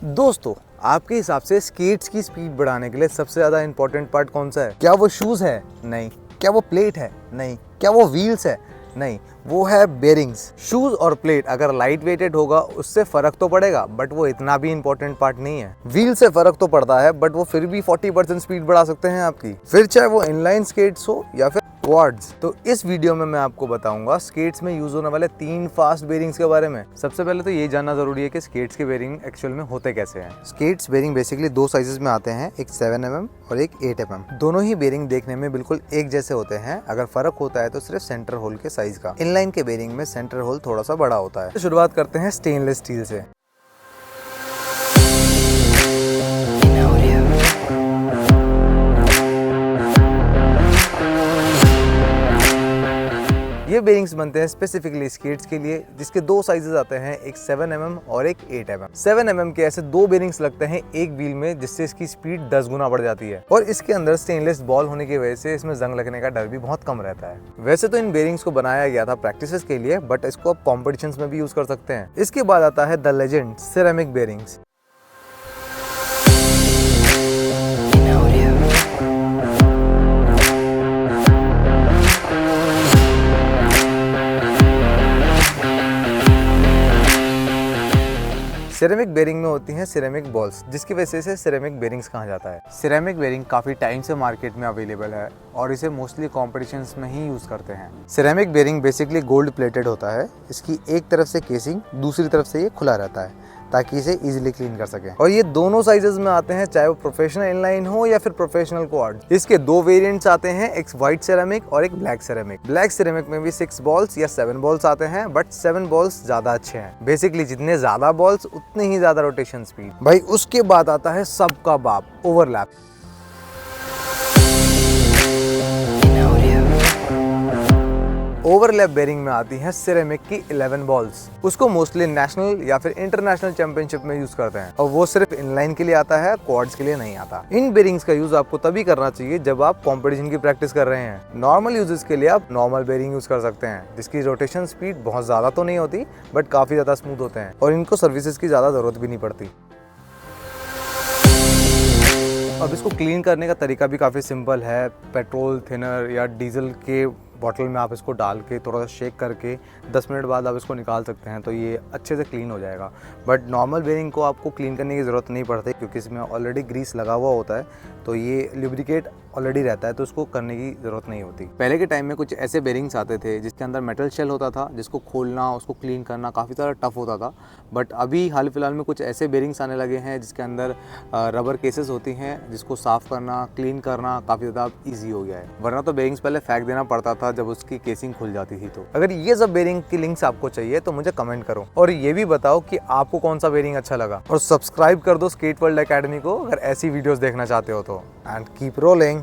दोस्तों, आपके हिसाब से स्केट्स की स्पीड बढ़ाने के लिए सबसे ज़्यादा इंपॉर्टेंट पार्ट कौन सा है? क्या वो शूज़ है? नहीं। क्या वो प्लेट है? नहीं। क्या वो व्हील्स है? नहीं, वो है बेरिंग्स। शूज़ और प्लेट अगर लाइट वेटेड होगा उससे फ़र्क तो पड़ेगा, बट वो इतना भी इंपॉर्टेंट पार्ट नहीं है। व्हील से फ़र्क तो पड़ता है, बट वो फिर भी 40% स्पीड बढ़ा सकते हैं आपकी, फिर चाहे वो इनलाइन स्केट्स हो या फिर क्वाड्स। तो इस वीडियो में मैं आपको बताऊंगा स्केट्स में यूज होने वाले 3 फास्ट बेरिंग्स के बारे में। सबसे पहले तो ये जानना जरूरी है कि स्केट्स के बेरिंग एक्चुअल में होते कैसे हैं। स्केट्स बेरिंग बेसिकली 2 साइजेस में आते हैं, एक 7mm और एक 8mm। दोनों ही बेरिंग देखने में बिल्कुल एक जैसे होते हैं, अगर फर्क होता है तो सिर्फ सेंटर होल के साइज का। इनलाइन के बेरिंग में सेंटर होल थोड़ा सा बड़ा होता है। तो शुरुआत करते हैं स्टेनलेस स्टील से। ये बेरिंग्स बनते हैं स्पेसिफिकली स्केट्स के लिए, जिसके 2 साइजेस आते हैं, एक 7mm और एक 8mm। 7mm के ऐसे 2 बेरिंग्स लगते हैं एक व्हील में, जिससे इसकी स्पीड 10 गुना बढ़ जाती है। और इसके अंदर स्टेनलेस बॉल होने की वजह से इसमें जंग लगने का डर भी बहुत कम रहता है। वैसे तो इन बेरिंग्स को बनाया गया था प्रैक्टिसेस के लिए, बट इसको आप कॉम्पिटिशन्स में भी यूज कर सकते हैं। इसके बाद आता है the legend ceramic bearings. Ceramic bearing में होती हैं सिरेमिक बॉल्स, जिसकी वजह से सिरेमिक बेरिंग्स कहा जाता है। सिरेमिक बेरिंग काफ़ी टाइम से मार्केट में अवेलेबल है और इसे मोस्टली कॉम्पिटिशन्स में ही यूज़ करते हैं। Ceramic bearing basically gold plated होता है। इसकी एक तरफ से केसिंग, दूसरी तरफ से ये खुला रहता है ताकि इसे इजीली क्लीन कर सके। और ये दोनों साइजेस में आते हैं, चाहे वो प्रोफेशनल इनलाइन हो या फिर प्रोफेशनल क्वाड। इसके 2 वेरिएंट्स आते हैं, एक व्हाइट सिरेमिक और एक ब्लैक सिरेमिक। ब्लैक सिरेमिक में भी 6 बॉल्स या 7 बॉल्स आते हैं, बट 7 बॉल्स ज्यादा अच्छे हैं। बेसिकली जितने ज्यादा बॉल्स उतनी ही ज्यादा रोटेशन स्पीड। भाई उसके बाद आता है सबका बाप, ओवरलैप। ओवरलैप बेरिंग में आती है सिरेमिक की 11 बॉल्स। उसको मोस्टली नेशनल या फिर इंटरनेशनल चैंपियनशिप में यूज करते हैं, और वो सिर्फ इनलाइन के लिए आता है, क्वाड्स के लिए नहीं आता। इन बेरिंग्स का यूज आपको तभी करना चाहिए जब आप कंपटीशन की प्रैक्टिस कर रहे हैं। नॉर्मल यूजेस के लिए आप नॉर्मल बेरिंग यूज कर सकते हैं, जिसकी रोटेशन स्पीड बहुत ज्यादा तो नहीं होती, बट काफी ज्यादा स्मूथ होते हैं और इनको सर्विसेज की ज्यादा जरूरत भी नहीं पड़ती। अब इसको क्लीन करने का तरीका भी काफ़ी सिंपल है। पेट्रोल थिनर या डीजल के बॉटल में आप इसको डाल के थोड़ा सा शेक करके 10 मिनट बाद आप इसको निकाल सकते हैं, तो ये अच्छे से क्लीन हो जाएगा। बट नॉर्मल बेरिंग को आपको क्लीन करने की ज़रूरत नहीं पड़ती, क्योंकि इसमें ऑलरेडी ग्रीस लगा हुआ होता है, तो ये लुब्रिकेट ऑलरेडी रहता है, तो उसको करने की ज़रूरत नहीं होती। पहले के टाइम में कुछ ऐसे बेरिंग्स आते थे जिसके अंदर मेटल शेल होता था, जिसको खोलना, उसको क्लीन करना काफ़ी ज़्यादा टफ होता था। बट अभी हाल फिलहाल में कुछ ऐसे बेरिंग्स आने लगे हैं जिसके अंदर रबर केसेस होती हैं, जिसको साफ़ करना, क्लीन करना काफ़ी ज़्यादा ईजी हो गया है। वरना तो बेरिंग्स पहले फेंक देना पड़ता था जब उसकी केसिंग खुल जाती थी। तो अगर ये सब बेरिंग की लिंक्स आपको चाहिए तो मुझे कमेंट करो, और ये भी बताओ कि आपको कौन सा बेरिंग अच्छा लगा। और सब्सक्राइब कर दो स्केट वर्ल्ड एकेडमी को अगर ऐसी वीडियोस देखना चाहते हो तो। And keep rolling.